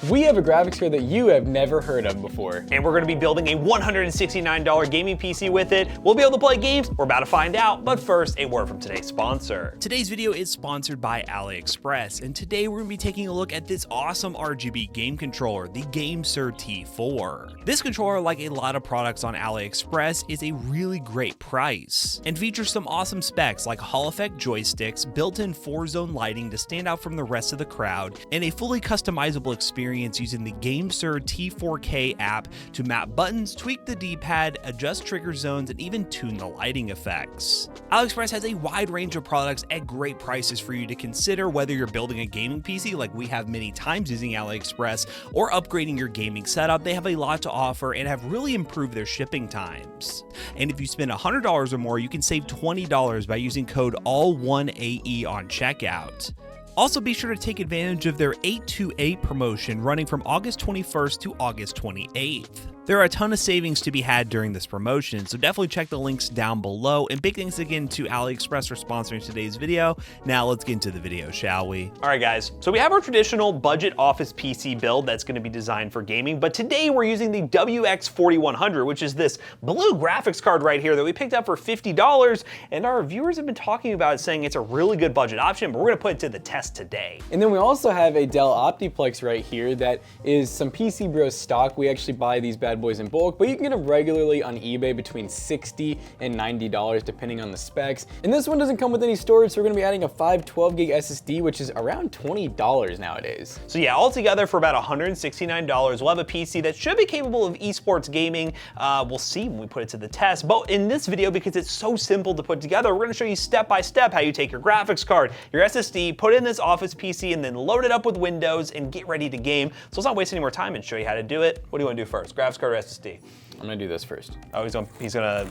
We have a graphics card that you have never heard of before. And we're gonna be building a $169 gaming PC with it. We'll be able to play games, we're about to find out, but first, a word from today's sponsor. Today's video is sponsored by AliExpress, and today we're gonna be taking a look at this awesome RGB game controller, the GameSir T4. This controller, like a lot of products on AliExpress, is a really great price, and features some awesome specs like Hall effect joysticks, built-in 4-zone lighting to stand out from the rest of the crowd, and a fully customizable experience using the GameSir T4K app to map buttons, tweak the D-pad, adjust trigger zones, and even tune the lighting effects. AliExpress has a wide range of products at great prices for you to consider, whether you're building a gaming PC like we have many times using AliExpress, or upgrading your gaming setup. They have a lot to offer and have really improved their shipping times. And if you spend $100 or more, you can save $20 by using code ALL1AE on checkout. Also, be sure to take advantage of their 828 promotion running from August 21st to August 28th. There are a ton of savings to be had during this promotion, so definitely check the links down below. And big thanks again to AliExpress for sponsoring today's video. Now let's get into the video, shall we? All right, guys, so we have our traditional budget office PC build that's gonna be designed for gaming, but today we're using the WX4100, which is this blue graphics card right here that we picked up for $50, and our viewers have been talking about it, saying it's a really good budget option, but we're gonna put it to the test today. And then we also have a Dell Optiplex right here that is some PC Bros stock. We actually buy these bad boys in bulk, but you can get them regularly on eBay between $60 and $90 depending on the specs. And this one doesn't come with any storage, so we're gonna be adding a 512 gig SSD, which is around $20 nowadays. So yeah, altogether for about $169, we'll have a PC that should be capable of esports gaming. We'll see when we put it to the test, but in this video, because it's so simple to put together, we're gonna show you step by step how you take your graphics card, your SSD, put it in this office PC, and then load it up with Windows and get ready to game. So let's not waste any more time and show you how to do it. What do you want to do first? Graphics card or SSD? I'm gonna do this first. Oh, he's gonna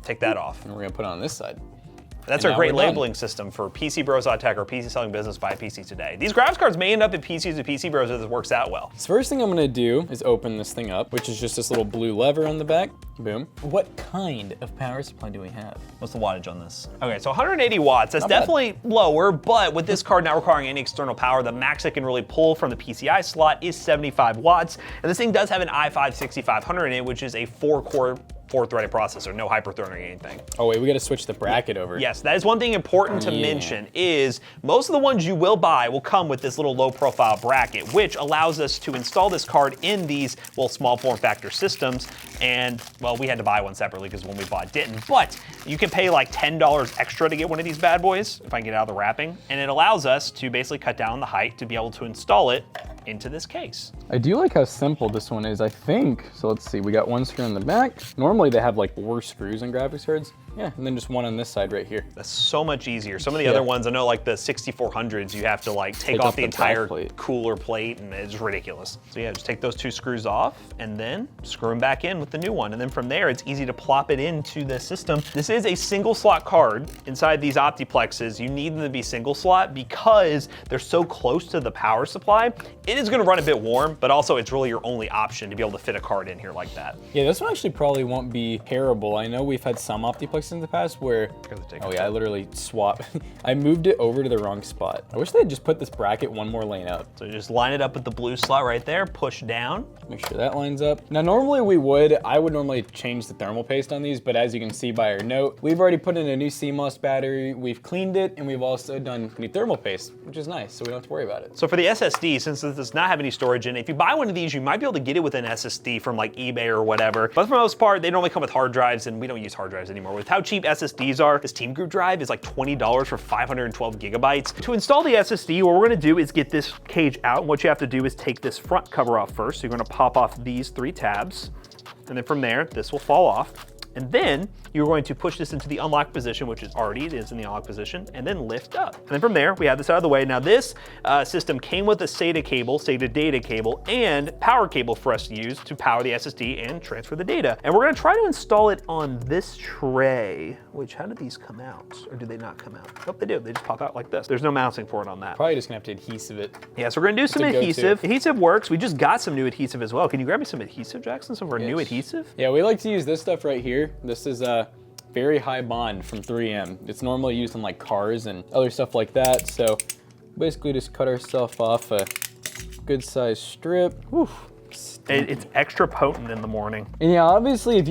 take that off. And we're gonna put it on this side. That's our great labeling system for PC Bros Tech, or PC selling business by PC today. These graphics cards may end up in PCs and PC Bros if this works out well. So first thing I'm gonna do is open this thing up, which is just this little blue lever on the back. Boom. What kind of power supply do we have? What's the wattage on this? Okay, so 180 watts. That's Not bad. definitely lower, but with this card not requiring any external power, the max it can really pull from the PCI slot is 75 watts. And this thing does have an i5-6500 in it, which is a 4-core, 4-threaded processor, no hyper-threading or anything. Oh wait, we gotta switch the bracket over. Yes, that is one thing important to mention, is most of the ones you will buy will come with this little low-profile bracket, which allows us to install this card in these little small form factor systems. And well, we had to buy one separately because one we bought didn't, but you can pay like $10 extra to get one of these bad boys, if I can get out of the wrapping, and it allows us to basically cut down the height to be able to install it into this case. I do like how simple this one is, I think. So let's see, we got one screw in the back. Normally they have like 4 screws on graphics cards. Yeah, and then just one on this side right here. That's so much easier. Some of the other ones, I know like the 6400s, you have to like take off the entire cooler plate, and it's ridiculous. So yeah, just take those 2 screws off and then screw them back in with the new one. And then from there, it's easy to plop it into the system. This is a single slot card. Inside these Optiplexes, you need them to be single slot because they're so close to the power supply. It is gonna run a bit warm, but also it's really your only option to be able to fit a card in here like that. Yeah, this one actually probably won't be terrible. I know we've had some Optiplexes in the past where, oh yeah, I literally swapped. I moved it over to the wrong spot. I wish they had just put this bracket one more lane up. So just line it up with the blue slot right there, push down. Make sure that lines up. Now normally I would normally change the thermal paste on these, but as you can see by our note, we've already put in a new CMOS battery, we've cleaned it, and we've also done new thermal paste, which is nice, so we don't have to worry about it. So for the SSD, since this does not have any storage in it, if you buy one of these, you might be able to get it with an SSD from like eBay or whatever, but for the most part, they normally come with hard drives, and we don't use hard drives anymore. With how cheap SSDs are, this Team Group drive is like $20 for 512 gigabytes. To install the SSD, what we're gonna do is get this cage out. What you have to do is take this front cover off first. So you're gonna pop off these 3 tabs, and then from there, this will fall off. And then you're going to push this into the unlock position, which is already, it is in the unlock position, and then lift up. And then from there, we have this out of the way. Now this system came with a SATA cable, SATA data cable, and power cable for us to use to power the SSD and transfer the data. And we're gonna try to install it on this tray, which, how did these come out? Or do they not come out? Oh, they do, they just pop out like this. There's no mounting for it on that. Probably just gonna have to adhesive it. Yeah, so we're gonna do some adhesive. Adhesive works. We just got some new adhesive as well. Can you grab me some adhesive, Jackson? Some of our new adhesive? Yeah, we like to use this stuff right here. This is very high bond from 3M. It's normally used in like cars and other stuff like that. So basically just cut ourselves off a good size strip. Whew. It's extra potent in the morning. And yeah, obviously,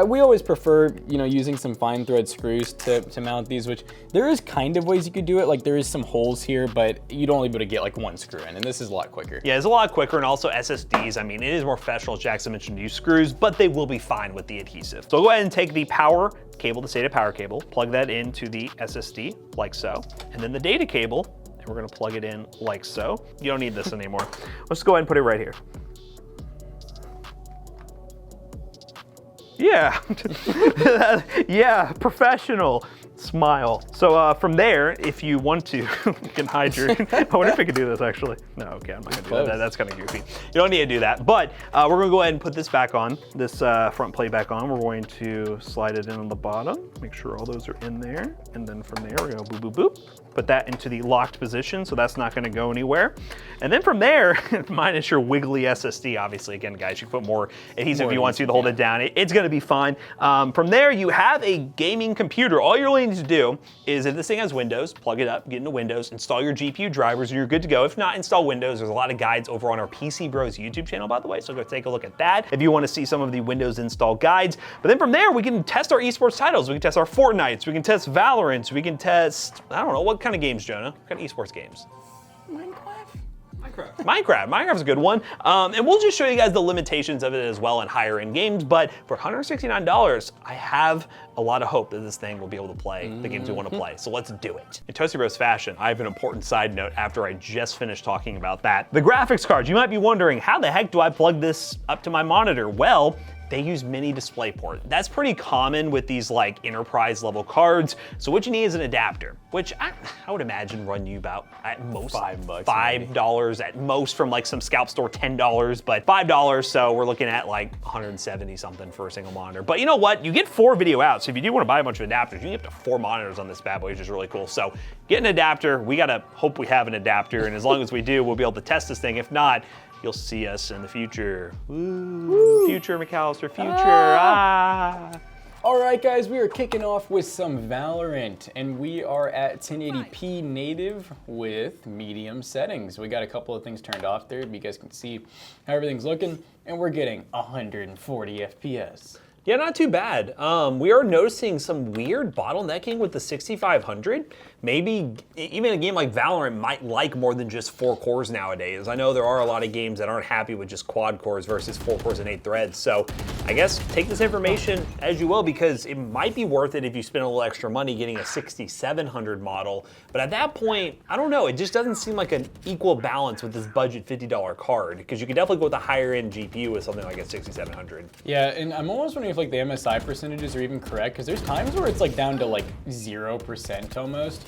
we always prefer, you know, using some fine thread screws to mount these, which there is kind of ways you could do it. Like there is some holes here, but you'd only be able to get like one screw in, and this is a lot quicker. Yeah, it's a lot quicker, and also SSDs, I mean, it is more professional, as Jackson mentioned, to use screws, but they will be fine with the adhesive. So I'll go ahead and take the power cable, the SATA power cable, plug that into the SSD, like so, and then the data cable, and we're gonna plug it in like so. You don't need this anymore. Let's go ahead and put it right here. Yeah, yeah, professional. Smile. So from there, if you want to, you can hide your, I wonder if I could do this actually. No, okay, I'm not gonna do that. That's kind of goofy. You don't need to do that, but we're gonna go ahead and put this back on, this front plate back on. We're going to slide it in on the bottom, make sure all those are in there. And then from there, we're gonna boop, boop, boop. Put that into the locked position, so that's not gonna go anywhere. And then from there, minus your wiggly SSD, obviously, again, guys, you can put more adhesive if you want to hold it down. It's gonna be fine. From there, you have a gaming computer. All you're really need to do is, if this thing has Windows, plug it up, get into Windows, install your GPU drivers, and you're good to go. If not, install Windows. There's a lot of guides over on our PC Bros YouTube channel, by the way, so go take a look at that if you want to see some of the Windows install guides. But then from there, we can test our esports titles. We can test our Fortnites, we can test Valorant, we can test, I don't know, what kind of games, Jonah? What kind of esports games? Minecraft's a good one. And we'll just show you guys the limitations of it as well in higher end games, but for $169, I have a lot of hope that this thing will be able to play the games we want to play. So let's do it. In Toasty Bros fashion, I have an important side note after I just finished talking about that. The graphics card, you might be wondering, how the heck do I plug this up to my monitor? Well, they use mini DisplayPort. That's pretty common with these like enterprise level cards. So what you need is an adapter, which I would imagine run you about at most $5 at most, from like some scalp store $10, but $5. So we're looking at like 170 something for a single monitor. But you know what? You get 4 video outs. So if you do want to buy a bunch of adapters, you can get up to 4 monitors on this bad boy, which is really cool. So get an adapter. We gotta hope we have an adapter, and as long as we do, we'll be able to test this thing. If not, you'll see us in the future. Woo. Future, McAllister, future. All right, guys, we are kicking off with some Valorant, and we are at 1080p native with medium settings. We got a couple of things turned off there, you guys can see how everything's looking, and we're getting 140 FPS. Yeah, not too bad. We are noticing some weird bottlenecking with the 6500. Maybe even a game like Valorant might like more than just 4 cores nowadays. I know there are a lot of games that aren't happy with just quad cores versus 4 cores and 8 threads. So I guess take this information as you will, because it might be worth it if you spend a little extra money getting a 6700 model. But at that point, I don't know, it just doesn't seem like an equal balance with this budget $50 card, because you could definitely go with a higher end GPU with something like a 6700. Yeah, and I'm almost wondering if like the MSI percentages are even correct, because there's times where it's like down to like 0% almost,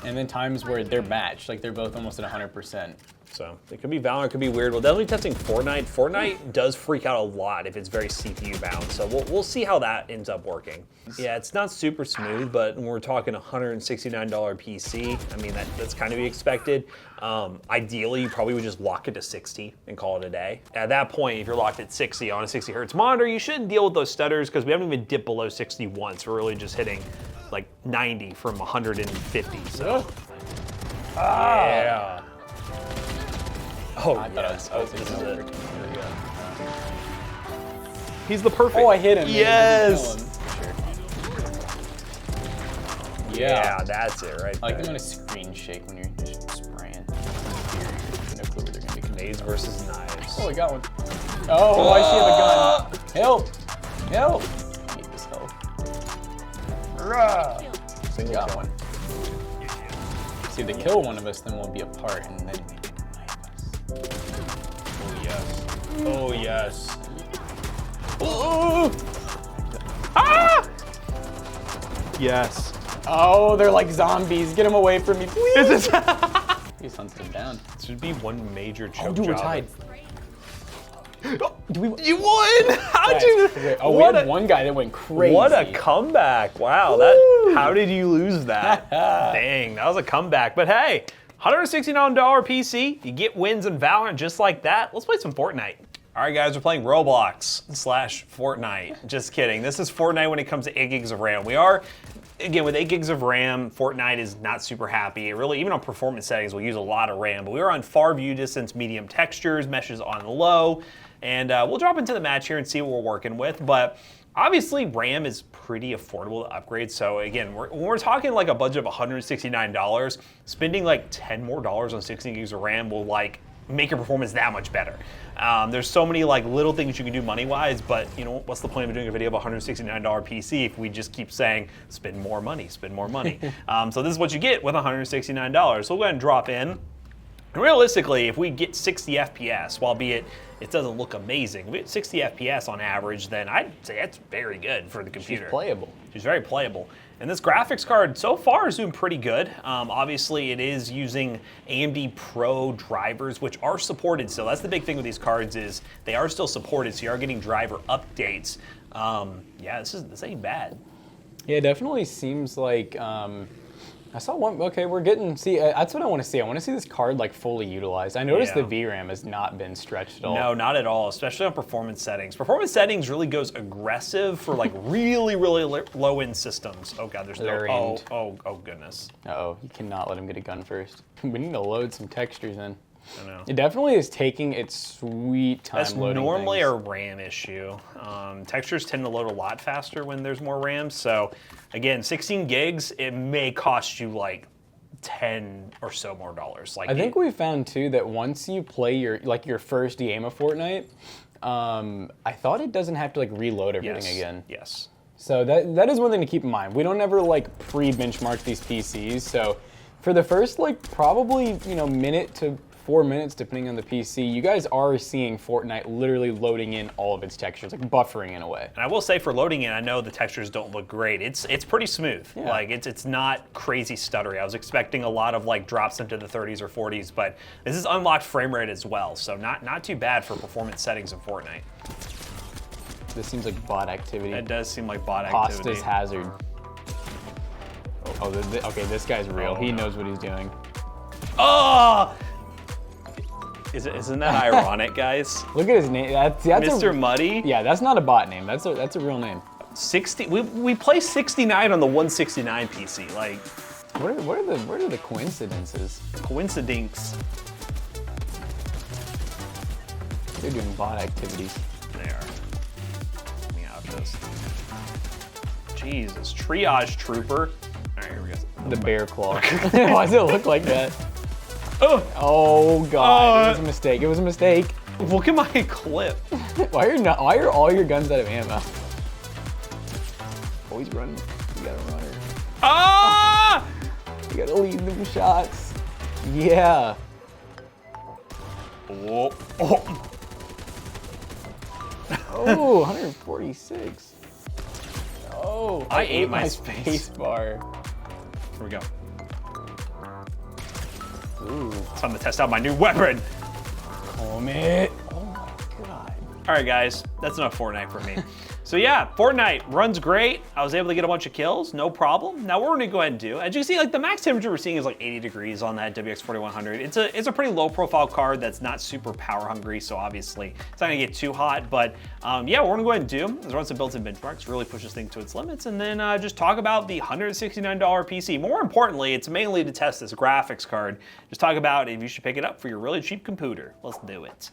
and then times where they're matched, like they're both almost at 100%. So it could be Valorant, it could be weird. We'll definitely be testing Fortnite. Fortnite does freak out a lot if it's very CPU bound, so we'll see how that ends up working. Yeah, it's not super smooth, but when we're talking $169 PC, I mean, that's kind of be expected. Ideally, you probably would just lock it to 60 and call it a day. At that point, if you're locked at 60 on a 60 hertz monitor, you shouldn't deal with those stutters, because we haven't even dipped below 60 once. We're really just hitting like 90 from 150, so. Yeah. Oh, yes. Oh, this is it. He's the perfect. Oh, I hit him. Yes. Yeah, that's it right there. I like them when a screen shake when you're just spraying. No clue where they're gonna be. Grenades versus knives. Oh, I got one. Oh, I see have a gun. Help! Help! I need this help. Single Got kill. one. See, if they kill one of us, then we'll be apart, and then maybe knife us. Oh yes. Oh yes. Oh! Ah! Yes. Oh, they're like zombies. Get them away from me, please. Please hunt them down. This should be one major choke Oh, dude, we're job. tied. You won! How'd you? Oh, we had one guy that went crazy. What a comeback! Wow, how did you lose that? Dang, that was a comeback. But hey, $169 PC, you get wins in Valorant just like that. Let's play some Fortnite. All right, guys, we're playing Roblox / Fortnite. Just kidding. This is Fortnite when it comes to 8 gigs of RAM. We are again, with 8 gigs of RAM, Fortnite is not super happy. It really, even on performance settings, will use a lot of RAM. But we were on far view distance, medium textures, meshes on low. And we'll drop into the match here and see what we're working with. But obviously, RAM is pretty affordable to upgrade. So again, when we're talking like a budget of $169, spending like 10 more dollars on 16 gigs of RAM will like make your performance that much better. There's so many like little things you can do money-wise, but you know, what's the point of doing a video of a $169 PC if we just keep saying, spend more money, spend more money. So this is what you get with $169. So we'll go ahead and drop in. And realistically, if we get 60 FPS, albeit it doesn't look amazing, if we get 60 FPS on average, then I'd say that's very good for the computer. She's playable. She's very playable. And this graphics card so far is doing pretty good. Obviously, it is using AMD Pro drivers, which are supported. So that's the big thing with these cards is they are still supported. So you are getting driver updates. Yeah, this ain't bad. Yeah, it definitely seems like I saw one. Okay, we're getting. See, that's what I want to see. I want to see this card like fully utilized. I noticed the VRAM has not been stretched at all. No, not at all. Especially on performance settings. Performance settings really goes aggressive for like really, really low end systems. Oh god, there's no. Oh goodness. Uh-oh, you cannot let him get a gun first. We need to load some textures in. I know. It definitely is taking its sweet time. That's loading normally things. a RAM issue. Textures tend to load a lot faster when there's more RAM. So again, 16 gigs, it may cost you like 10 or so more dollars. Like I think we found too that once you play your first game of Fortnite, I thought it doesn't have to like reload everything again. Yes. So that is one thing to keep in mind. We don't ever like pre-benchmark these PCs. So for the first like probably minute to 4 minutes, depending on the PC, you guys are seeing Fortnite literally loading in all of its textures, like buffering in a way. And I will say for loading in, I know the textures don't look great. It's pretty smooth. Yeah. Like it's not crazy stuttery. I was expecting a lot of like drops into the 30s or 40s, but this is unlocked frame rate as well, so not too bad for performance settings in Fortnite. This seems like bot activity. It does seem like bot activity. Pasta's hazard. Okay, this guy's real. He knows what he's doing. Oh! Isn't that ironic, guys? Look at his name. That's Mr. Muddy? Yeah, that's not a bot name. That's a real name. 60. We play 69 on the 169 PC. Like, what are the coincidences? Coincidinks. They're doing bot activities. They are. Let me out this. Jesus, triage trooper. All right, here we go. The bear claw. Why does it look like that? Oh god, it was a mistake. It was a mistake. Look at my clip. Why are all your guns out of ammo? Oh, he's running. You gotta run her. Ah! You gotta lead them shots. Yeah. Oh. Oh, 146. Oh, I ate my space bar. Here we go. Ooh. It's time to test out my new weapon. Comet. Oh my god. All right, guys, that's enough Fortnite for me. So yeah, Fortnite runs great. I was able to get a bunch of kills, no problem. Now what we're gonna go ahead and do, as you can see, like the max temperature we're seeing is like 80 degrees on that WX 4100. It's a pretty low profile card that's not super power hungry, so obviously it's not gonna get too hot. But yeah, what we're gonna go ahead and do is run some built-in benchmarks, really push this thing to its limits, and then just talk about the $169 PC. More importantly, it's mainly to test this graphics card. Just talk about if you should pick it up for your really cheap computer. Let's do it.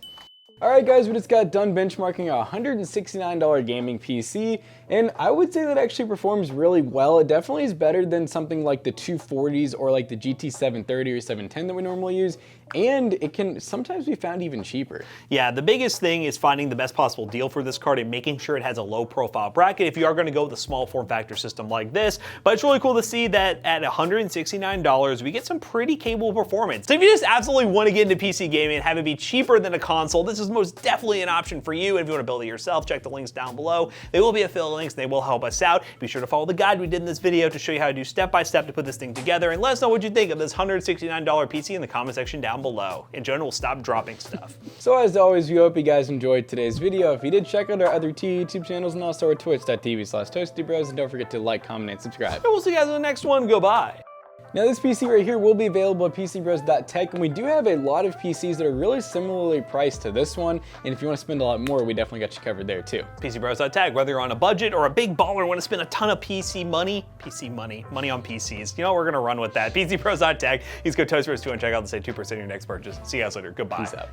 Alright guys, we just got done benchmarking a $169 gaming PC, and I would say that actually performs really well. It definitely is better than something like the 240s or like the GT 730 or 710 that we normally use, and it can sometimes be found even cheaper. Yeah, the biggest thing is finding the best possible deal for this card and making sure it has a low profile bracket if you are going to go with a small form factor system like this. But it's really cool to see that at $169, we get some pretty capable performance. So if you just absolutely want to get into PC gaming and have it be cheaper than a console, this is most definitely an option for you. And if you want to build it yourself, check the links down below. They will be affiliate links, they will help us out. Be sure to follow the guide we did in this video to show you how to do step-by-step to put this thing together, and let us know what you think of this $169 PC in the comment section down below. In general, we'll stop dropping stuff. So as always, we hope you guys enjoyed today's video. If you did, check out our other two YouTube channels and also our twitch.tv/toastybros, and don't forget to like, comment, and subscribe. And we'll see you guys in the next one. Goodbye. Now this PC right here will be available at PCBros.tech, and we do have a lot of PCs that are really similarly priced to this one, and if you want to spend a lot more, we definitely got you covered there too. PCBros.tech, whether you're on a budget or a big baller and want to spend a ton of money on PCs. You know, we're gonna run with that. PCBros.tech, use code TOASTBROS2 and check out to save 2% of your next purchase. See you guys later, goodbye. Peace out.